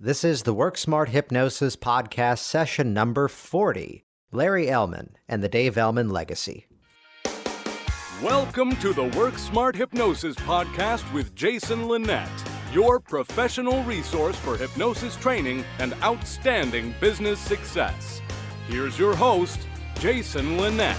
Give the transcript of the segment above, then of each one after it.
This is the Work Smart Hypnosis podcast session number 40, Larry Elman and the Dave Elman Legacy. Welcome to the Work Smart Hypnosis podcast with Jason Linett, your professional resource for hypnosis training and outstanding business success. Here's your host, Jason Linett.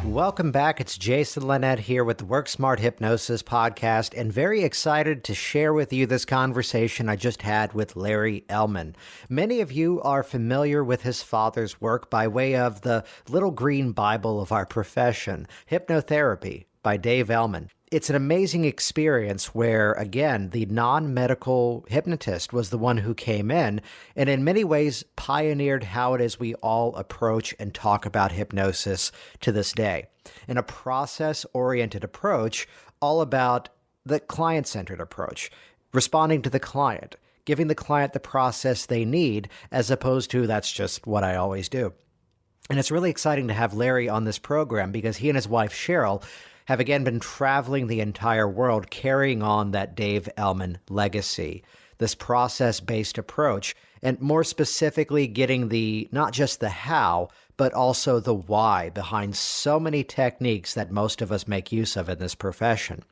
Welcome back. It's Jason Linett here with the Work Smart Hypnosis podcast, and very excited to share with you this conversation I just had with Larry Elman. Many of you are familiar with his father's work by way of the little green Bible of our profession, Hypnotherapy by Dave Elman. It's an amazing experience where, again, the non-medical hypnotist was the one who came in and in many ways pioneered how it is we all approach and talk about hypnosis to this day. In a process-oriented approach, all about the client-centered approach, responding to the client, giving the client the process they need, as opposed to that's just what I always do. And it's really exciting to have Larry on this program because he and his wife, Cheryl, have again been traveling the entire world carrying on that Dave Elman legacy, this process-based approach, and more specifically getting the not just the how, but also the why behind so many techniques that most of us make use of in this profession.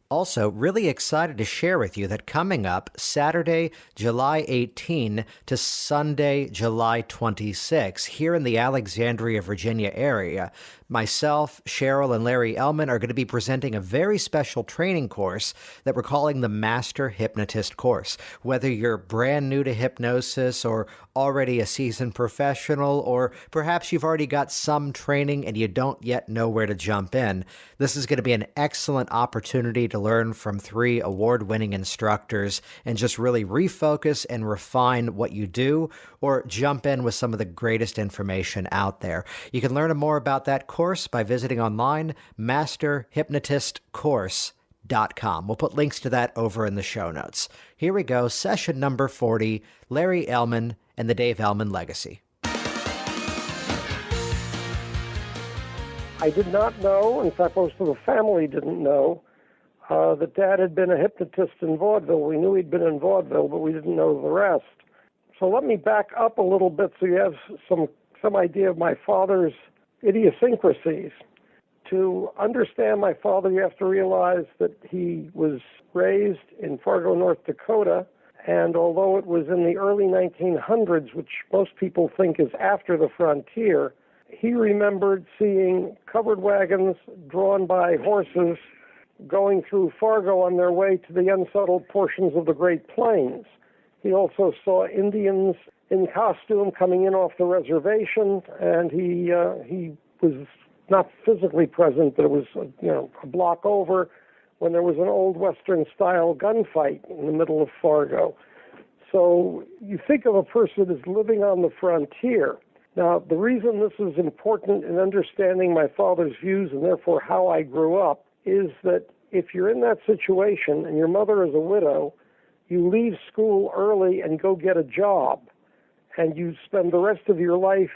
Also, really excited to share with you that coming up Saturday, July 18 to Sunday, July 26, here in the Alexandria, Virginia area, myself, Cheryl, and Larry Elman are going to be presenting a very special training course that we're calling the Master Hypnotist Course. Whether you're brand new to hypnosis or already a seasoned professional, or perhaps you've already got some training and you don't yet know where to jump in, this is going to be an excellent opportunity to learn from 3 award-winning instructors and just really refocus and refine what you do or jump in with some of the greatest information out there. You can learn more about that course by visiting online masterhypnotistcourse.com. We'll put links to that over in the show notes. Here we go, session number 40, Larry Elman and the Dave Elman Legacy. I did not know, in fact most of the family didn't know, that Dad had been a hypnotist in vaudeville. We knew he'd been in vaudeville, but we didn't know the rest. So let me back up a little bit so you have some idea of my father's idiosyncrasies. To understand my father, you have to realize that he was raised in Fargo, North Dakota, and although it was in the early 1900s, which most people think is after the frontier, he remembered seeing covered wagons drawn by horses going through Fargo on their way to the unsettled portions of the Great Plains. He also saw Indians in costume coming in off the reservation, and he was not physically present, but it was a block over when there was an old Western-style gunfight in the middle of Fargo. So you think of a person as living on the frontier. Now, the reason this is important in understanding my father's views and therefore how I grew up is that if you're in that situation and your mother is a widow, you leave school early and go get a job, and you spend the rest of your life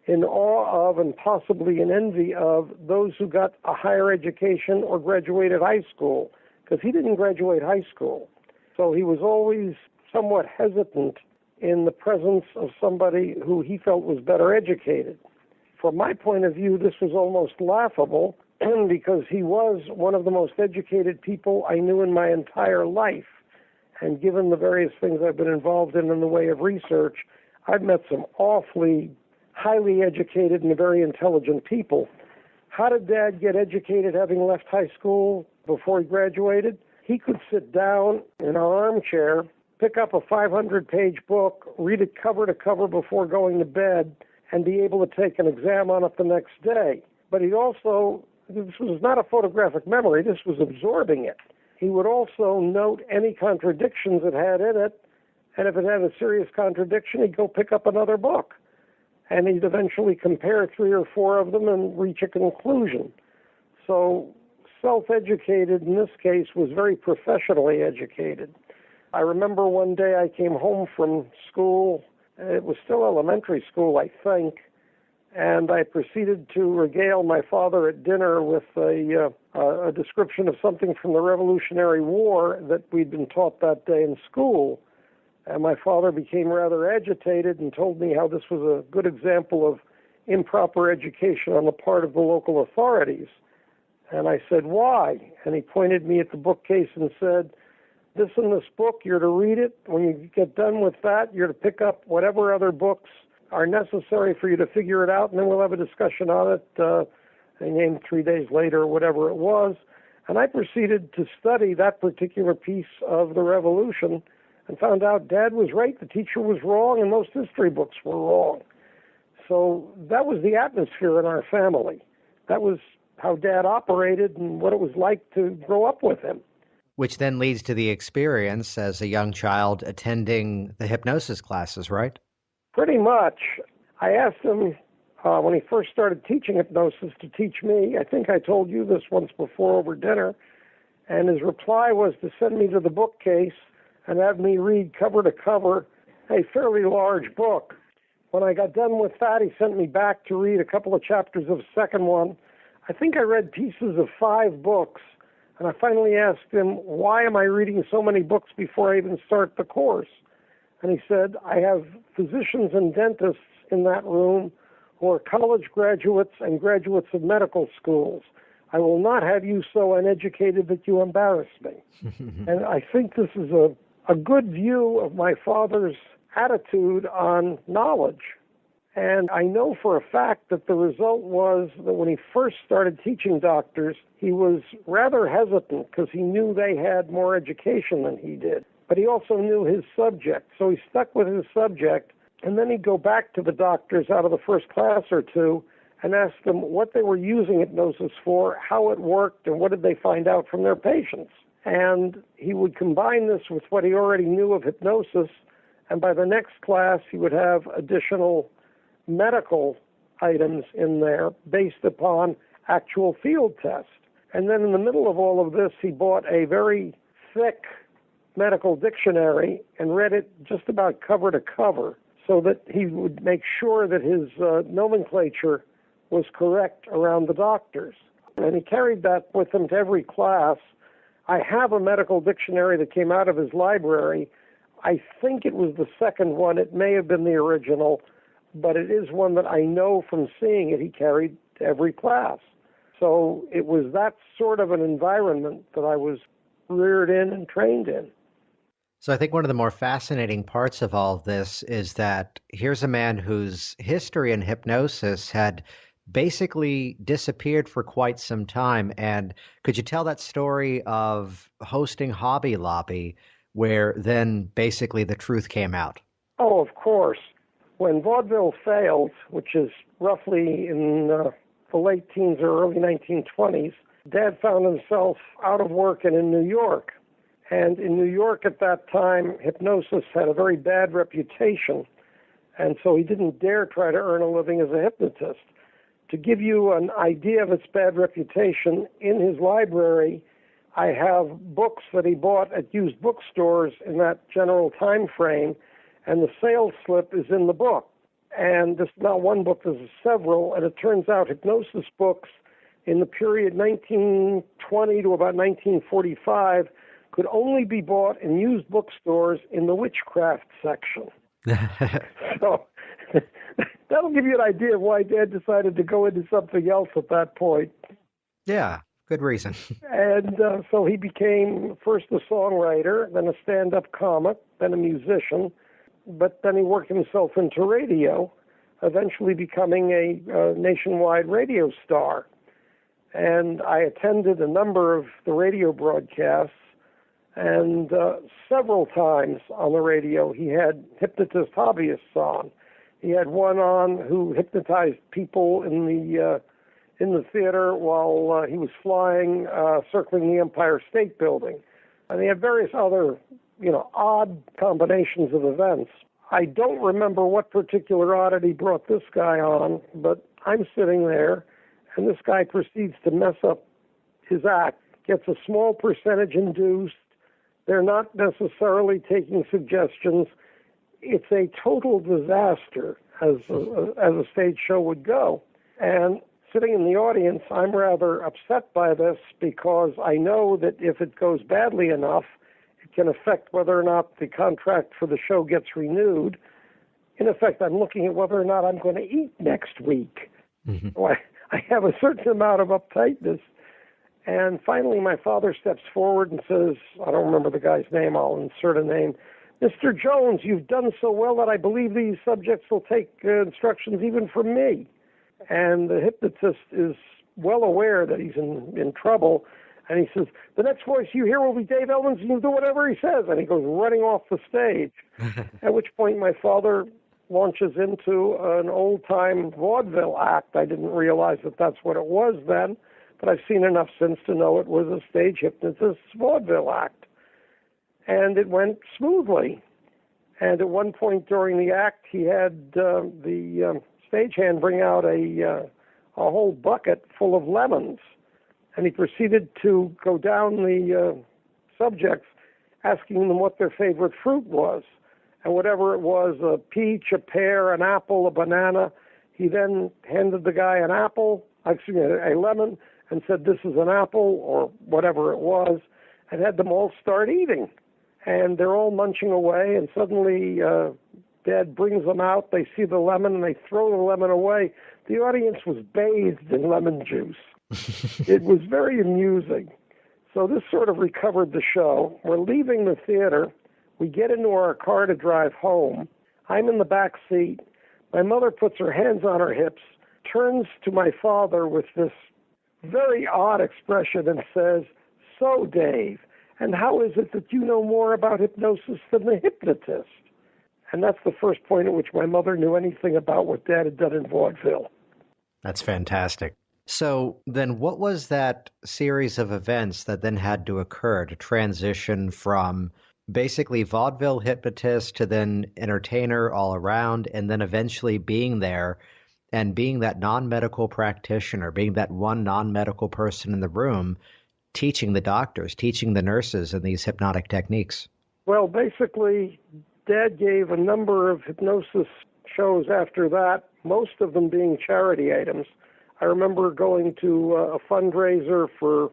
in awe of and possibly in envy of those who got a higher education or graduated high school, because he didn't graduate high school. So he was always somewhat hesitant in the presence of somebody who he felt was better educated. From my point of view, this was almost laughable because he was one of the most educated people I knew in my entire life. And given the various things I've been involved in the way of research, I've met some awfully highly educated and very intelligent people. How did Dad get educated having left high school before he graduated? He could sit down in an armchair, pick up a 500-page book, read it cover to cover before going to bed, and be able to take an exam on it the next day. But he also, this was not a photographic memory, this was absorbing it. He would also note any contradictions it had in it, and if it had a serious contradiction, he'd go pick up another book. And he'd eventually compare 3 or 4 of them and reach a conclusion. So self-educated in this case was very professionally educated. I remember one day I came home from school. It was still elementary school, I think, and I proceeded to regale my father at dinner with a description of something from the Revolutionary War that we'd been taught that day in school. And my father became rather agitated and told me how this was a good example of improper education on the part of the local authorities. And I said, why? And he pointed me at the bookcase and said, this book, you're to read it. When you get done with that, you're to pick up whatever other books are necessary for you to figure it out, and then we'll have a discussion on it. They named 3 days later, whatever it was. And I proceeded to study that particular piece of the Revolution and found out Dad was right, the teacher was wrong, and most history books were wrong. So that was the atmosphere in our family. That was how Dad operated and what it was like to grow up with him. Which then leads to the experience as a young child attending the hypnosis classes, right? Pretty much. I asked him when he first started teaching hypnosis to teach me. I think I told you this once before over dinner. And his reply was to send me to the bookcase and have me read cover to cover a fairly large book. When I got done with that, he sent me back to read a couple of chapters of the second one. I think I read pieces of 5 books. And I finally asked him, why am I reading so many books before I even start the course? And he said, I have physicians and dentists in that room who are college graduates and graduates of medical schools. I will not have you so uneducated that you embarrass me. And I think this is a good view of my father's attitude on knowledge. And I know for a fact that the result was that when he first started teaching doctors, he was rather hesitant because he knew they had more education than he did. But he also knew his subject, so he stuck with his subject, and then he'd go back to the doctors out of the first class or two and ask them what they were using hypnosis for, how it worked, and what did they find out from their patients. And he would combine this with what he already knew of hypnosis, and by the next class he would have additional medical items in there based upon actual field tests. And then in the middle of all of this, he bought a very thick medical dictionary and read it just about cover to cover so that he would make sure that his nomenclature was correct around the doctors. And he carried that with him to every class. I have a medical dictionary that came out of his library. I think it was the second one. It may have been the original, but it is one that I know from seeing it he carried to every class. So it was that sort of an environment that I was reared in and trained in. So I think one of the more fascinating parts of all of this is that here's a man whose history in hypnosis had basically disappeared for quite some time. And could you tell that story of hosting Hobby Lobby, where then basically the truth came out? Oh, of course. When vaudeville failed, which is roughly in the late teens or early 1920s, Dad found himself out of work and in New York. And in New York at that time, hypnosis had a very bad reputation, and so he didn't dare try to earn a living as a hypnotist. To give you an idea of its bad reputation, in his library, I have books that he bought at used bookstores in that general time frame, and the sales slip is in the book. And this is not one book, there's several, and it turns out hypnosis books in the period 1920 to about 1945 could only be bought in used bookstores in the witchcraft section. So that'll give you an idea of why Dad decided to go into something else at that point. Yeah, good reason. And so he became first a songwriter, then a stand-up comic, then a musician, but then he worked himself into radio, eventually becoming a nationwide radio star. And I attended a number of the radio broadcasts, and several times on the radio he had hypnotist hobbyists on. He had one on who hypnotized people in the theater while he was flying, circling the Empire State Building. And he had various other, odd combinations of events. I don't remember what particular oddity brought this guy on, but I'm sitting there, and this guy proceeds to mess up his act, gets a small percentage induced. They're not necessarily taking suggestions. It's a total disaster, as a stage show would go. And sitting in the audience, I'm rather upset by this because I know that if it goes badly enough, can affect whether or not the contract for the show gets renewed. In effect, I'm looking at whether or not I'm going to eat next week. Mm-hmm. So I have a certain amount of uptightness. And finally, my father steps forward and says, I don't remember the guy's name, I'll insert a name, Mr. Jones, you've done so well that I believe these subjects will take instructions even from me. And the hypnotist is well aware that he's in trouble. And he says, the next voice you hear will be Dave Elman's, and you'll do whatever he says. And he goes running off the stage, at which point my father launches into an old-time vaudeville act. I didn't realize that that's what it was then, but I've seen enough since to know it was a stage hypnotist's vaudeville act. And it went smoothly. And at one point during the act, he had the stagehand bring out a whole bucket full of lemons. And he proceeded to go down the subjects, asking them what their favorite fruit was. And whatever it was, a peach, a pear, an apple, a banana, he then handed the guy a lemon, and said, this is an apple, or whatever it was, and had them all start eating. And they're all munching away, and suddenly Dad brings them out. They see the lemon, and they throw the lemon away. The audience was bathed in lemon juice. It was very amusing. So this sort of recovered the show. We're leaving the theater. We get into our car to drive home. I'm in the back seat. My mother puts her hands on her hips, turns to my father with this very odd expression and says, so, Dave, and how is it that you know more about hypnosis than the hypnotist? And that's the first point at which my mother knew anything about what Dad had done in vaudeville. That's fantastic. So then what was that series of events that then had to occur to transition from basically vaudeville hypnotist to then entertainer all around, and then eventually being there and being that non-medical practitioner, being that one non-medical person in the room, teaching the doctors, teaching the nurses in these hypnotic techniques? Well, basically, Dad gave a number of hypnosis shows after that, most of them being charity items. I remember going to a fundraiser for,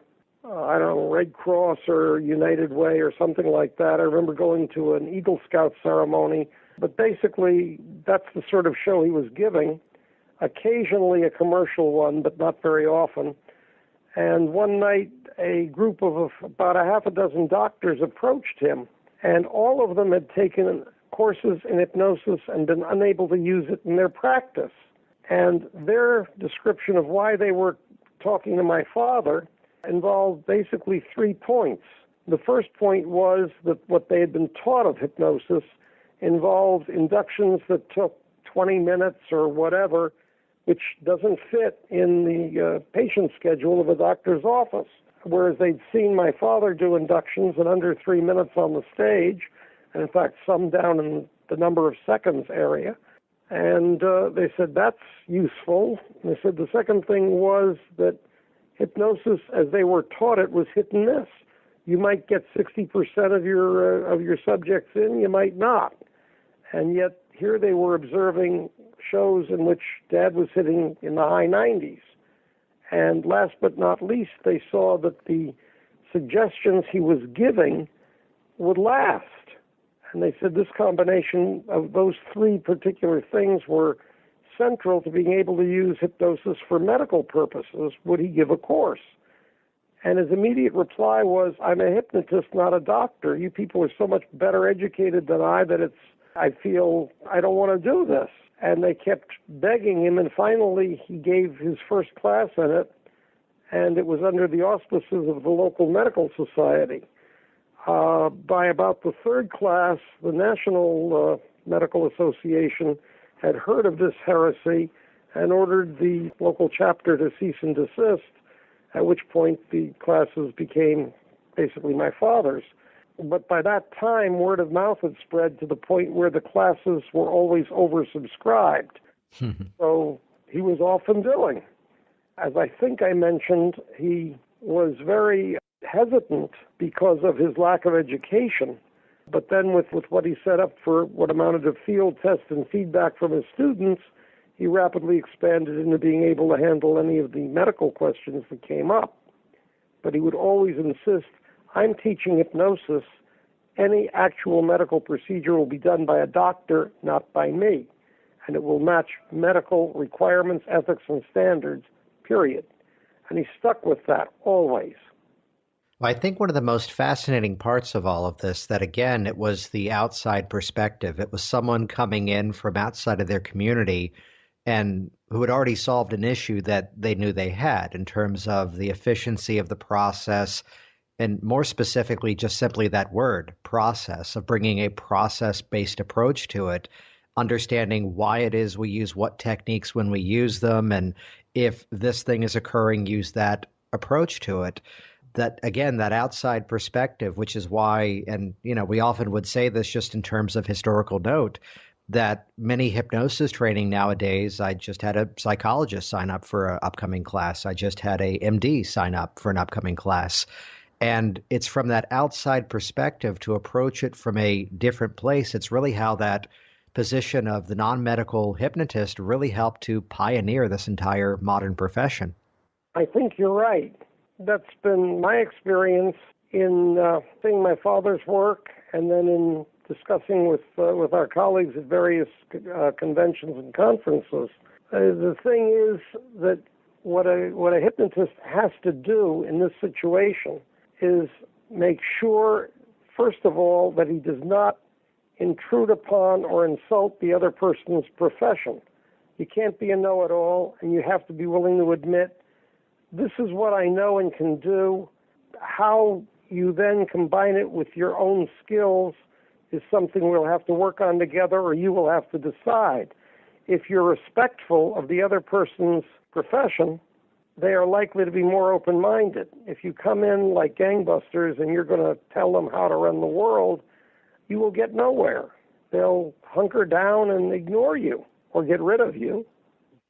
Red Cross or United Way or something like that. I remember going to an Eagle Scout ceremony. But basically, that's the sort of show he was giving. Occasionally a commercial one, but not very often. And one night, a group of about a half a dozen doctors approached him, and all of them had taken courses in hypnosis and been unable to use it in their practice. And their description of why they were talking to my father involved basically 3 points. The first point was that what they had been taught of hypnosis involved inductions that took 20 minutes or whatever, which doesn't fit in the patient schedule of a doctor's office. Whereas they'd seen my father do inductions in under 3 minutes on the stage, and in fact some down in the number of seconds area. And they said, that's useful. And they said the second thing was that hypnosis, as they were taught it, was hit and miss. You might get 60% of your subjects in, you might not. And yet here they were observing shows in which Dad was hitting in the high 90s. And last but not least, they saw that the suggestions he was giving would last. And they said this combination of those 3 particular things were central to being able to use hypnosis for medical purposes. Would he give a course? And his immediate reply was, I'm a hypnotist, not a doctor. You people are so much better educated than I that I feel I don't want to do this. And they kept begging him, and finally he gave his first class in it, and it was under the auspices of the local medical society. By about the 3rd class, the National Medical Association had heard of this heresy and ordered the local chapter to cease and desist, at which point the classes became basically my father's. But by that time, word of mouth had spread to the point where the classes were always oversubscribed. So he was off and doing. As I think I mentioned, he was very hesitant because of his lack of education. But then with what he set up for what amounted to field tests and feedback from his students, he rapidly expanded into being able to handle any of the medical questions that came up. But he would always insist, I'm teaching hypnosis, any actual medical procedure will be done by a doctor, not by me. And it will match medical requirements, ethics, and standards, period. And he stuck with that always. Well, I think one of the most fascinating parts of all of this, that again, it was the outside perspective. It was someone coming in from outside of their community and who had already solved an issue that they knew they had in terms of the efficiency of the process, and more specifically, just simply that word, process, of bringing a process-based approach to it, understanding why it is we use what techniques when we use them, and if this thing is occurring, use that approach to it. That, again, that outside perspective, which is why, and, we often would say this just in terms of historical note, that many hypnosis training nowadays, I just had a psychologist sign up for an upcoming class. I just had a MD sign up for an upcoming class. And it's from that outside perspective to approach it from a different place. It's really how that position of the non-medical hypnotist really helped to pioneer this entire modern profession. I think you're right. That's been my experience in seeing my father's work, and then in discussing with our colleagues at various conventions and conferences. The thing is that what a hypnotist has to do in this situation is make sure, first of all, that he does not intrude upon or insult the other person's profession. You can't be a know-it-all, and you have to be willing to admit, this is what I know and can do. How you then combine it with your own skills is something we'll have to work on together, or you will have to decide. If you're respectful of the other person's profession, they are likely to be more open-minded. If you come in like gangbusters and you're going to tell them how to run the world, you will get nowhere. They'll hunker down and ignore you or get rid of you.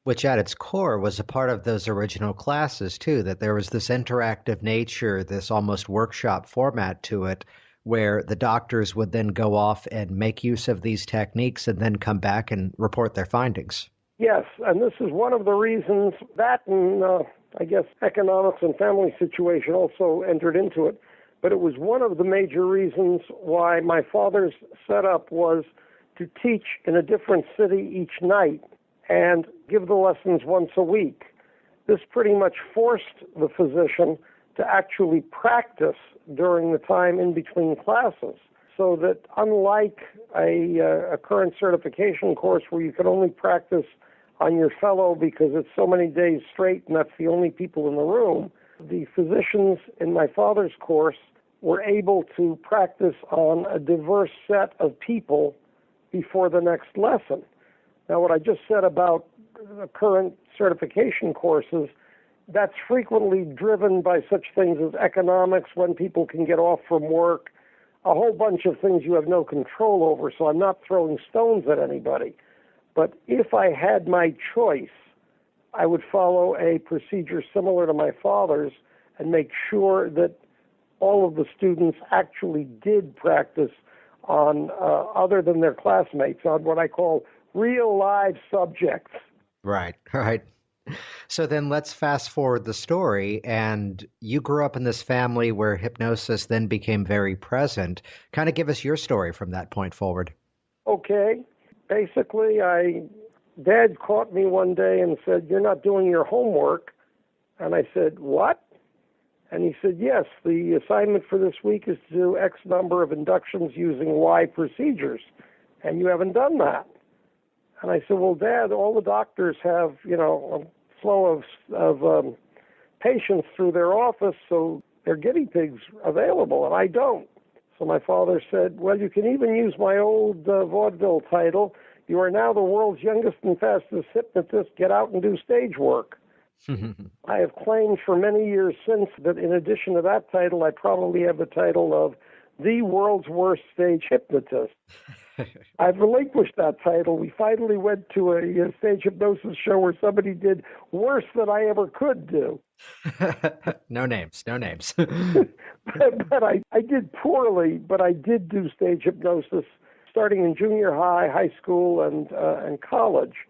Which at its core was a part of those original classes too, that there was this interactive nature, this almost workshop format to it, where the doctors would then go off and make use of these techniques and then come back and report their findings. Yes, and this is one of the reasons that, and I guess economics and family situation also entered into it, but it was one of the major reasons why my father's setup was to teach in a different city each night and give the lessons once a week. This pretty much forced the physician to actually practice during the time in between classes, so that unlike a current certification course where you can only practice on your fellow because it's so many days straight and that's the only people in the room, the physicians in my father's course were able to practice on a diverse set of people before the next lesson. Now, what I just said about the current certification courses, that's frequently driven by such things as economics, when people can get off from work, a whole bunch of things you have no control over, so I'm not throwing stones at anybody. But if I had my choice, I would follow a procedure similar to my father's and make sure that all of the students actually did practice on, other than their classmates, on what I call real live subjects. Right. So then let's fast forward the story, and you grew up in this family where hypnosis then became very present. Kind of give us your story from that point forward. Okay. Basically, Dad caught me one day and said, "You're not doing your homework." And I said, "What?" And he said, "Yes, the assignment for this week is to do X number of inductions using Y procedures, and you haven't done that." And I said, "Well, Dad, all the doctors have, a flow of patients through their office, so they're guinea pigs available, and I don't." So my father said, "Well, you can even use my old vaudeville title. You are now the world's youngest and fastest hypnotist. Get out and do stage work." I have claimed for many years since that in addition to that title, I probably have the title of the world's worst stage hypnotist. I've relinquished that title. We finally went to a stage hypnosis show where somebody did worse than I ever could do. No names. but I did poorly, but I did do stage hypnosis starting in junior high school, and college.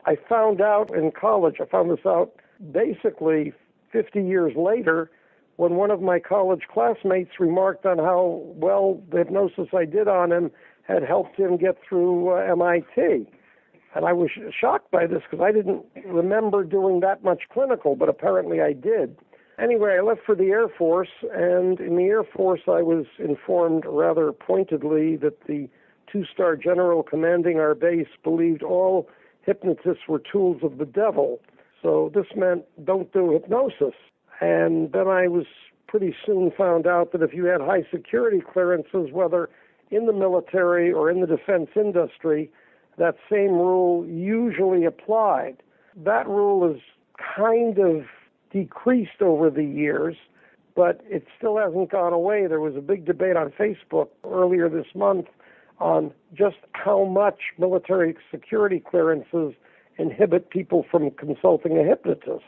I found out in college, I found this out basically 50 years later when one of my college classmates remarked on how well the hypnosis I did on him had helped him get through MIT. And I was shocked by this because I didn't remember doing that much clinical, but apparently I did. Anyway, I left for the Air Force, and in the Air Force I was informed rather pointedly that the two-star general commanding our base believed all hypnotists were tools of the devil. So this meant don't do hypnosis. And then I was pretty soon found out that if you had high security clearances, whether in the military or in the defense industry, that same rule usually applied. That rule has kind of decreased over the years, but it still hasn't gone away. There was a big debate on Facebook earlier this month on just how much military security clearances inhibit people from consulting a hypnotist.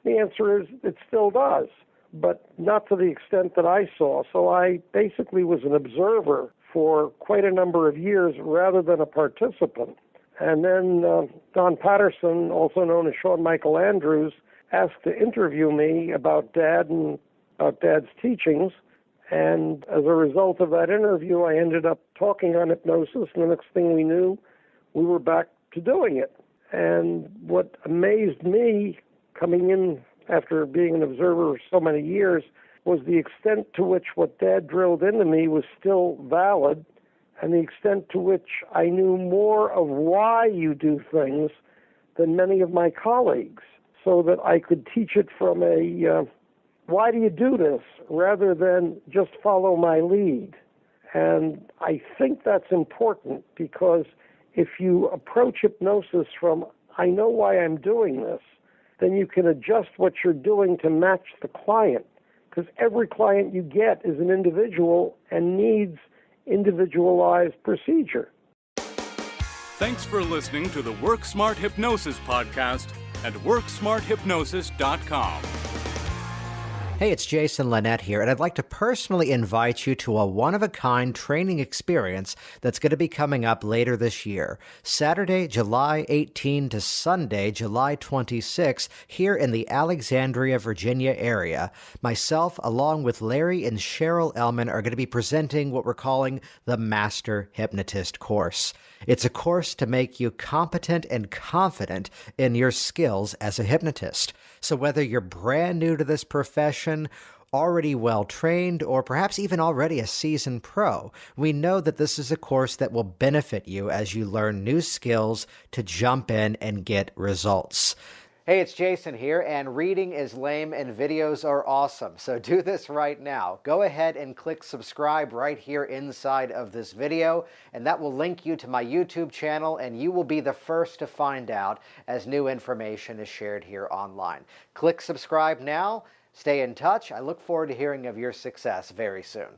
The answer is it still does, but not to the extent that I saw. So I basically was an observer for quite a number of years rather than a participant. And then Don Patterson, also known as Sean Michael Andrews, asked to interview me about Dad and about Dad's teachings. And as a result of that interview, I ended up talking on hypnosis, and the next thing we knew, we were back to doing it. And what amazed me coming in after being an observer for so many years was the extent to which what Dad drilled into me was still valid, and the extent to which I knew more of why you do things than many of my colleagues, so that I could teach it from a why do you do this rather than just follow my lead. And I think that's important because if you approach hypnosis from I know why I'm doing this, then you can adjust what you're doing to match the client, because every client you get is an individual and needs individualized procedure. Thanks for listening to the Work Smart Hypnosis podcast at WorkSmartHypnosis.com. Hey, it's Jason Linett here, and I'd like to personally invite you to a one-of-a-kind training experience that's going to be coming up later this year, Saturday, July 18 to Sunday, July 26, here in the Alexandria, Virginia area. Myself, along with Larry and Cheryl Elman, are going to be presenting what we're calling the Master Hypnotist course. It's a course to make you competent and confident in your skills as a hypnotist. So whether you're brand new to this profession, already well-trained, or perhaps even already a seasoned pro, we know that this is a course that will benefit you as you learn new skills to jump in and get results. Hey, it's Jason here, and reading is lame and videos are awesome. So do this right now. Go ahead and click subscribe right here inside of this video, and that will link you to my YouTube channel, and you will be the first to find out as new information is shared here online. Click subscribe now. Stay in touch. I look forward to hearing of your success very soon.